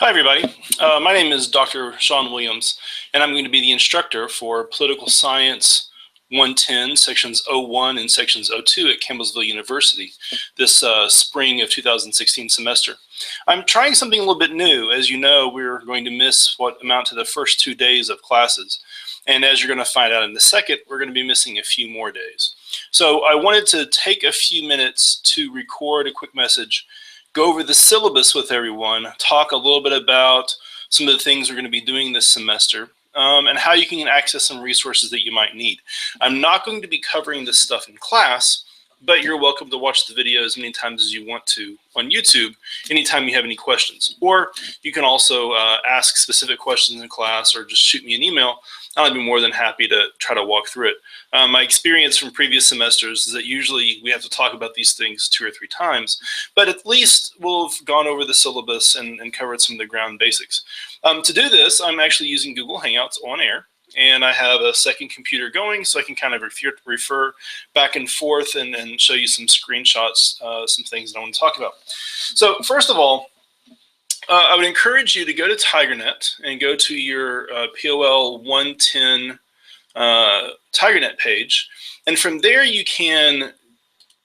Hi, everybody. My name is Dr. Sean Williams, and I'm going to be the instructor for Political Science 110, Sections 01 and Sections 02 at Campbellsville University this spring of 2016 semester. I'm trying something a little bit new. As you know, we're going to miss what amount to the first 2 days of classes. And as you're going to find out in a second, we're going to be missing a few more days. So I wanted to take a few minutes to record a quick message, go over the syllabus with everyone, talk a little bit about some of the things we're going to be doing this semester, and how you can access some resources that you might need. I'm not going to be covering this stuff in class, but you're welcome to watch the video as many times as you want to on YouTube anytime you have any questions. Or you can also ask specific questions in class or just shoot me an email. I'll be more than happy to try to walk through it. My experience from previous semesters is that usually we have to talk about these things 2 or 3 times, but at least we'll have gone over the syllabus and covered some of the ground basics. To do this, I'm actually using Google Hangouts on air, and I have a second computer going so I can kind of refer back and forth and show you some screenshots, some things that I want to talk about. So first of all, I would encourage you to go to TigerNet and go to your POL 110 TigerNet page. And from there you can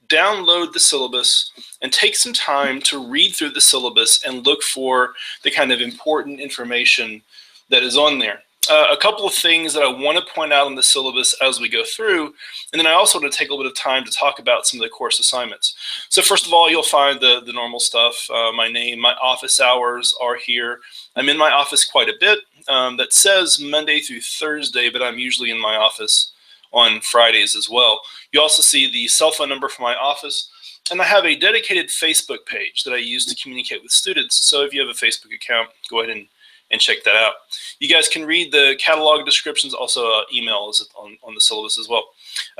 download the syllabus and take some time to read through the syllabus and look for the kind of important information that is on there. A couple of things that I want to point out on the syllabus as we go through, and then I also want to take a little bit of time to talk about some of the course assignments. So first of all, you'll find the normal stuff. My name, my office hours are here. I'm in my office quite a bit. That says Monday through Thursday, but I'm usually in my office on Fridays as well. You also see the cell phone number for my office, and I have a dedicated Facebook page that I use to communicate with students. So if you have a Facebook account, go ahead and check that out. You guys can read the catalog descriptions, also email is on the syllabus as well.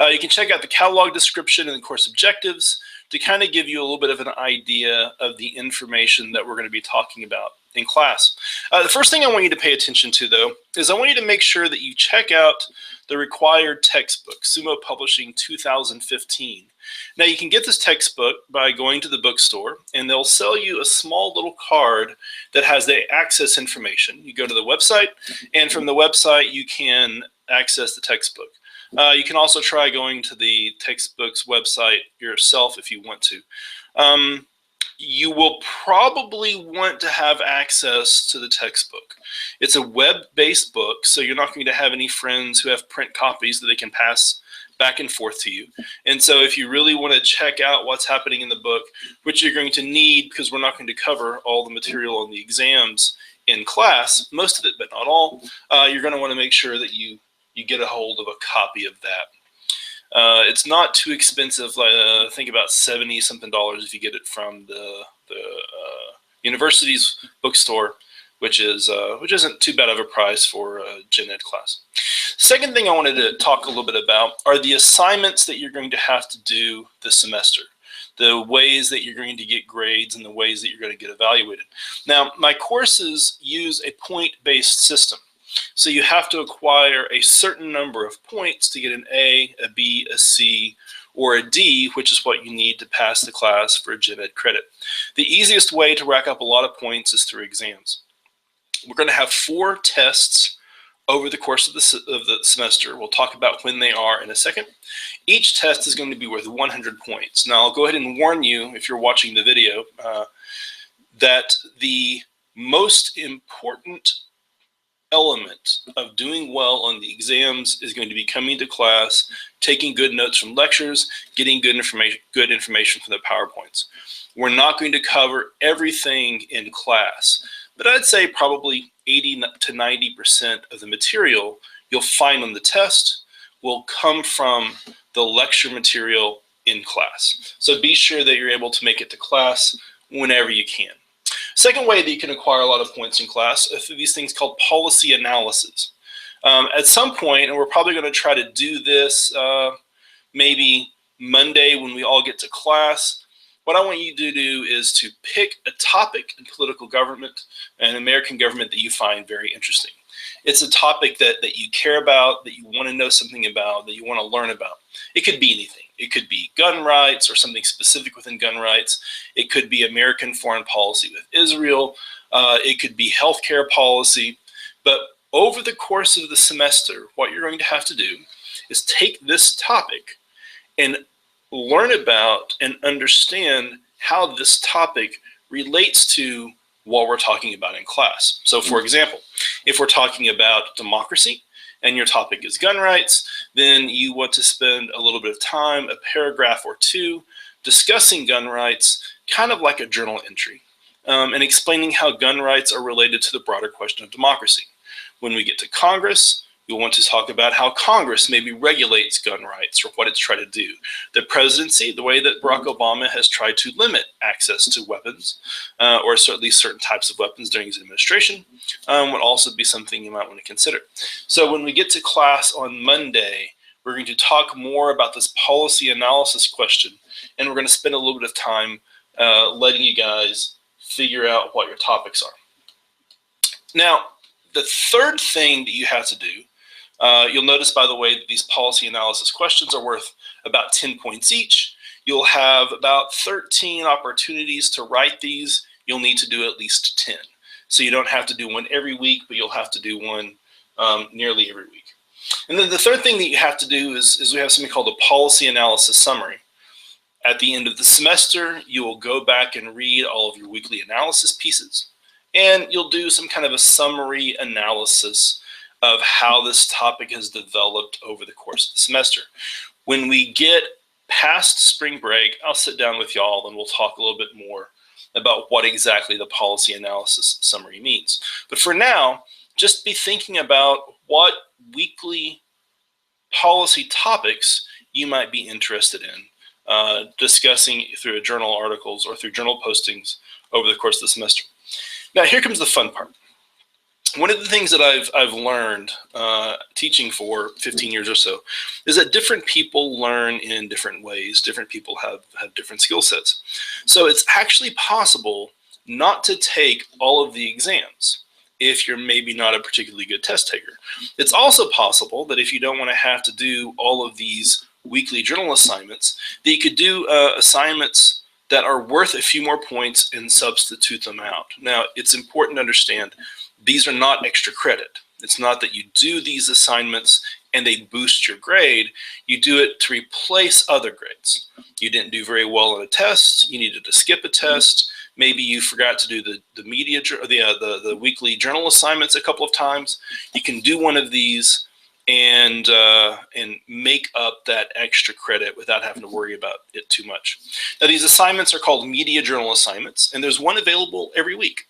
You can check out the catalog description and the course objectives to kind of give you a little bit of an idea of the information that we're going to be talking about in class. The first thing I want you to pay attention to, though, is I want you to make sure that you check out the required textbook, Sumo Publishing 2015. Now, you can get this textbook by going to the bookstore, and they'll sell you a small little card that has the access information. You go to the website, and from the website, you can access the textbook. You can also try going to the textbook's website yourself if you want to. You will probably want to have access to the textbook. It's a web-based book, so you're not going to have any friends who have print copies that they can pass back and forth to you. And so if you really want to check out what's happening in the book, which you're going to need because we're not going to cover all the material on the exams in class, most of it, but not all, you're going to want to make sure that you get a hold of a copy of that. It's not too expensive. I think about $70-something if you get it from the university's bookstore, which isn't too bad of a price for a gen ed class. Second thing I wanted to talk a little bit about are the assignments that you're going to have to do this semester, the ways that you're going to get grades and the ways that you're going to get evaluated. Now, my courses use a point-based system. So you have to acquire a certain number of points to get an A, a B, a C, or a D, which is what you need to pass the class for a gen ed credit. The easiest way to rack up a lot of points is through exams. We're going to have 4 tests over the course of the semester. We'll talk about when they are in a second. Each test is going to be worth 100 points. Now, I'll go ahead and warn you, if you're watching the video, that the most important element of doing well on the exams is going to be coming to class, taking good notes from lectures, getting good information from the PowerPoints. We're not going to cover everything in class, but I'd say probably 80 to 90% of the material you'll find on the test will come from the lecture material in class. So be sure that you're able to make it to class whenever you can. Second way that you can acquire a lot of points in class are through these things called policy analysis. At some point, and we're probably going to try to do this maybe Monday when we all get to class, what I want you to do is to pick a topic in political government and American government that you find very interesting. It's a topic that you care about, that you want to know something about, that you want to learn about. It could be anything. It could be gun rights or something specific within gun rights. It could be American foreign policy with Israel. It could be healthcare policy. But over the course of the semester, what you're going to have to do is take this topic and learn about and understand how this topic relates to what we're talking about in class. So for example, if we're talking about democracy and your topic is gun rights, then you want to spend a little bit of time, a paragraph or two, discussing gun rights, kind of like a journal entry, and explaining how gun rights are related to the broader question of democracy. When we get to Congress, you'll want to talk about how Congress maybe regulates gun rights or what it's trying to do. The presidency, the way that Barack Obama has tried to limit access to weapons, or certainly certain types of weapons during his administration, would also be something you might want to consider. So when we get to class on Monday, we're going to talk more about this policy analysis question, and we're going to spend a little bit of time letting you guys figure out what your topics are. Now, the third thing that you have to do, you'll notice, by the way, that these policy analysis questions are worth about 10 points each. You'll have about 13 opportunities to write these. You'll need to do at least 10. So you don't have to do one every week, but you'll have to do one nearly every week. And then the third thing that you have to do is we have something called a policy analysis summary. At the end of the semester, you will go back and read all of your weekly analysis pieces, and you'll do some kind of a summary analysis of how this topic has developed over the course of the semester. When we get past spring break, I'll sit down with y'all and we'll talk a little bit more about what exactly the policy analysis summary means. But for now, just be thinking about what weekly policy topics you might be interested in, discussing through journal articles or through journal postings over the course of the semester. Now, here comes the fun part. One of the things that I've learned teaching for 15 years or so is that different people learn in different ways. Different people have different skill sets. So it's actually possible not to take all of the exams if you're maybe not a particularly good test taker. It's also possible that if you don't want to have to do all of these weekly journal assignments, that you could do assignments that are worth a few more points and substitute them out. Now, it's important to understand these are not extra credit. It's not that you do these assignments and they boost your grade. You do it to replace other grades. You didn't do very well on a test. You needed to skip a test. Maybe you forgot to do the weekly journal assignments a couple of times. You can do one of these and make up that extra credit without having to worry about it too much. Now, these assignments are called media journal assignments, and there's one available every week.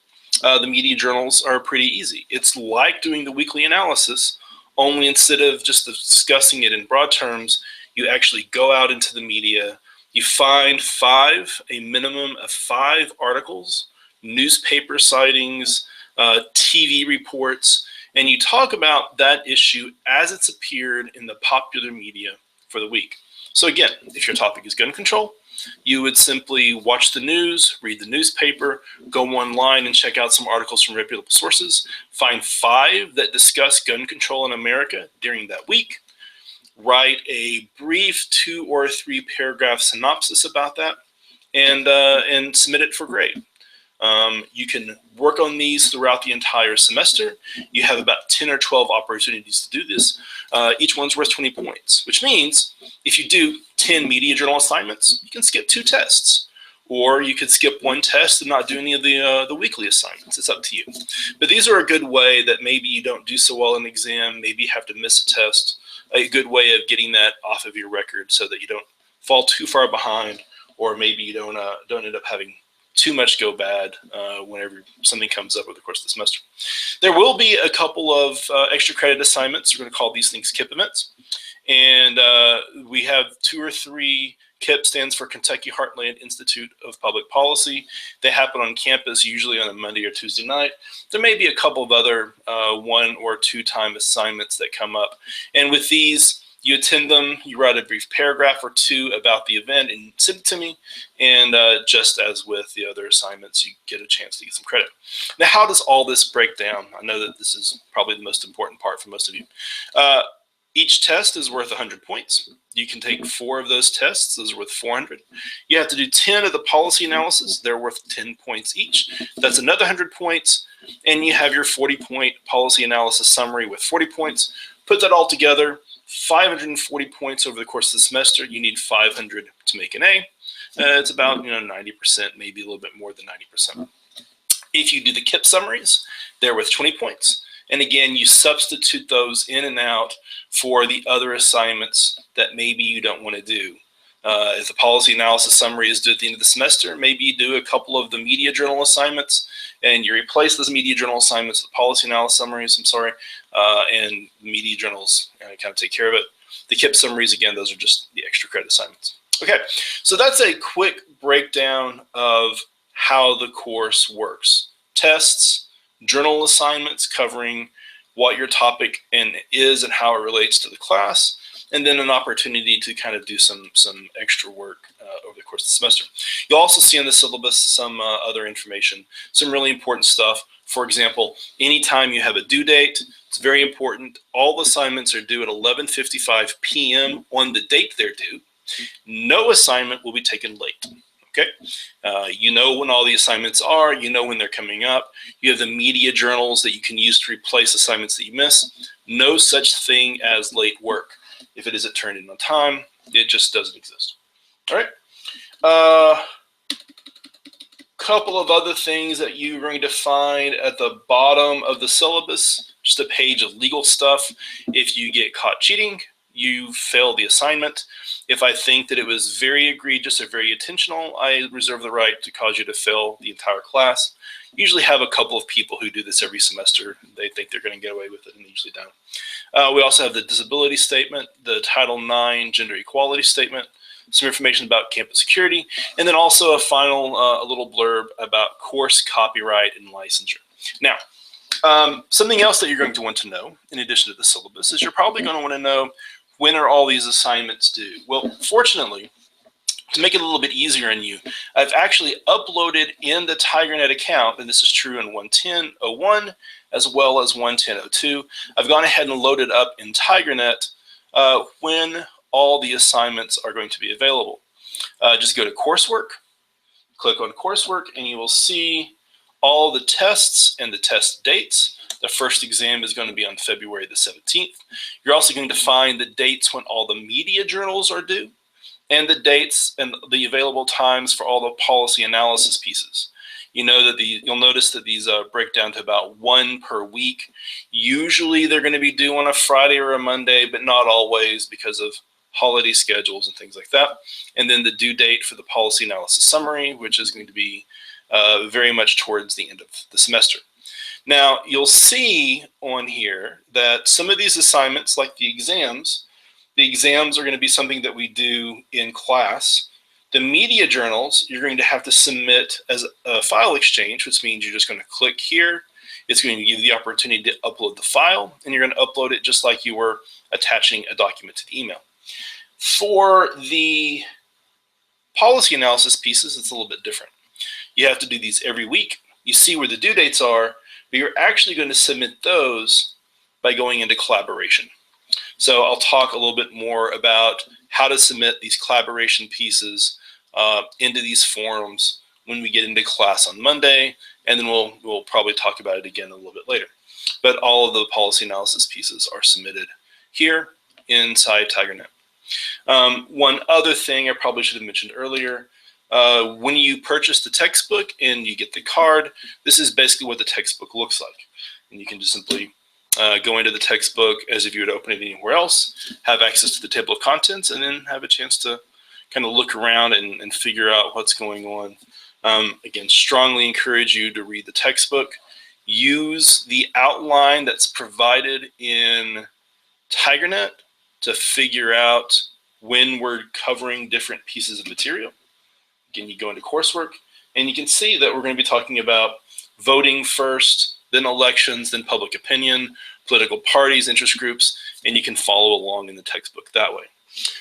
The media journals are pretty easy. It's like doing the weekly analysis, only instead of just discussing it in broad terms, you actually go out into the media. You find a minimum of 5 articles, newspaper sightings, TV reports, and you talk about that issue as it's appeared in the popular media for the week. So again, if your topic is gun control, you would simply watch the news, read the newspaper, go online and check out some articles from reputable sources, find 5 that discuss gun control in America during that week, write a brief 2 or 3 paragraph synopsis about that, and submit it for grade. You can work on these throughout the entire semester. You have about 10 or 12 opportunities to do this. Each one's worth 20 points, which means if you do 10 media journal assignments, you can skip 2 tests. Or you could skip 1 test and not do any of the weekly assignments. It's up to you. But these are a good way that maybe you don't do so well in an exam, maybe you have to miss a test, a good way of getting that off of your record so that you don't fall too far behind, or maybe you don't end up having too much go bad whenever something comes up over the course of the semester. There will be a couple of extra credit assignments. We're going to call these things KIP events. And we have 2 or 3. KIP stands for Kentucky Heartland Institute of Public Policy. They happen on campus, usually on a Monday or Tuesday night. There may be a couple of other 1 or 2 time assignments that come up. And with these, you attend them, you write a brief paragraph or 2 about the event and send it to me. And just as with the other assignments, you get a chance to get some credit. Now, how does all this break down? I know that this is probably the most important part for most of you. Each test is worth 100 points. You can take 4 of those tests. Those are worth 400. You have to do 10 of the policy analysis. They're worth 10 points each. That's another 100 points. And you have your 40-point policy analysis summary with 40 points. Put that all together, 540 points over the course of the semester. You need 500 to make an A. It's about 90%, maybe a little bit more than 90%. If you do the KIP summaries, they're worth 20 points. And again, you substitute those in and out for the other assignments that maybe you don't want to do. If the policy analysis summary is due at the end of the semester, maybe you do a couple of the media journal assignments and you replace those media journal assignments with policy analysis summaries, and media journals kind of take care of it. The KIP summaries, again, those are just the extra credit assignments. Okay, so that's a quick breakdown of how the course works. Tests, journal assignments covering what your topic is and how it relates to the class, and then an opportunity to kind of do some extra work over the course of the semester. You'll also see in the syllabus some other information, some really important stuff. For example, anytime you have a due date, it's very important. All the assignments are due at 11:55 p.m. on the date they're due. No assignment will be taken late. Okay, you know when all the assignments are, you know when they're coming up. You have the media journals that you can use to replace assignments that you miss. No such thing as late work. If it isn't turned in on time, it just doesn't exist. All right. Couple of other things that you're going to find at the bottom of the syllabus, just a page of legal stuff. If you get caught cheating, you fail the assignment. If I think that it was very egregious or very intentional, I reserve the right to cause you to fail the entire class. Usually have a couple of people who do this every semester. They think they're going to get away with it, and they usually don't. We also have the disability statement, the Title IX gender equality statement, some information about campus security, and then also a final a little blurb about course copyright and licensure. Now, something else that you're going to want to know, in addition to the syllabus, is you're probably going to want to know, when are all these assignments due? Well, fortunately, to make it a little bit easier on you, I've actually uploaded in the TigerNet account, and this is true in 110.01 as well as 110.02. I've gone ahead and loaded up in TigerNet when all the assignments are going to be available. Just go to coursework, click on coursework, and you will see all the tests and the test dates. The first exam is going to be on February the 17th. You're also going to find the dates when all the media journals are due, and the dates and the available times for all the policy analysis pieces. You'll notice that these break down to about 1 per week. Usually they're going to be due on a Friday or a Monday, but not always because of holiday schedules and things like that. And then the due date for the policy analysis summary, which is going to be very much towards the end of the semester. Now, you'll see on here that some of these assignments, like the exams are going to be something that we do in class. The media journals, you're going to have to submit as a file exchange, which means you're just going to click here. It's going to give you the opportunity to upload the file, and you're going to upload it just like you were attaching a document to the email. For the policy analysis pieces, it's a little bit different. You have to do these every week. You see where the due dates are, but you're actually going to submit those by going into collaboration. So I'll talk a little bit more about how to submit these collaboration pieces into these forums when we get into class on Monday, and then we'll probably talk about it again a little bit later. But all of the policy analysis pieces are submitted here inside TigerNet. One other thing I probably should have mentioned earlier, when you purchase the textbook and you get the card, this is basically what the textbook looks like. And you can just simply go into the textbook as if you would open it anywhere else, have access to the table of contents, and then have a chance to kind of look around and figure out what's going on. Again, strongly encourage you to read the textbook. Use the outline that's provided in TigerNet to figure out when we're covering different pieces of material. Again, you go into coursework, and you can see that we're going to be talking about voting first, then elections, then public opinion, political parties, interest groups, and you can follow along in the textbook that way.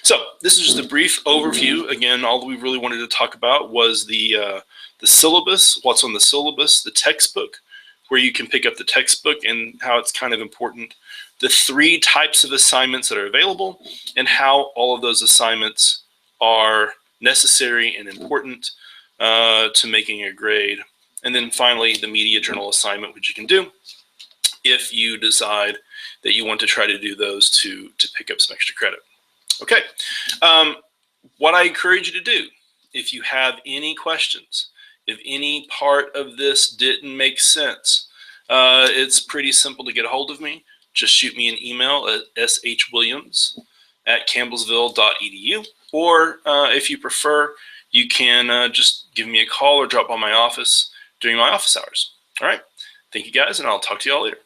So this is just a brief overview. Again, all that we really wanted to talk about was the syllabus, what's on the syllabus, the textbook, where you can pick up the textbook and how it's kind of important, the 3 types of assignments that are available, and how all of those assignments are necessary and important to making a grade. And then finally, the media journal assignment, which you can do if you decide that you want to try to do those to pick up some extra credit. Okay, what I encourage you to do, if you have any questions, if any part of this didn't make sense, it's pretty simple to get a hold of me. Just shoot me an email at shwilliams@campbellsville.edu, or if you prefer, you can just give me a call or drop by my office during my office hours. All right, thank you guys, and I'll talk to you all later.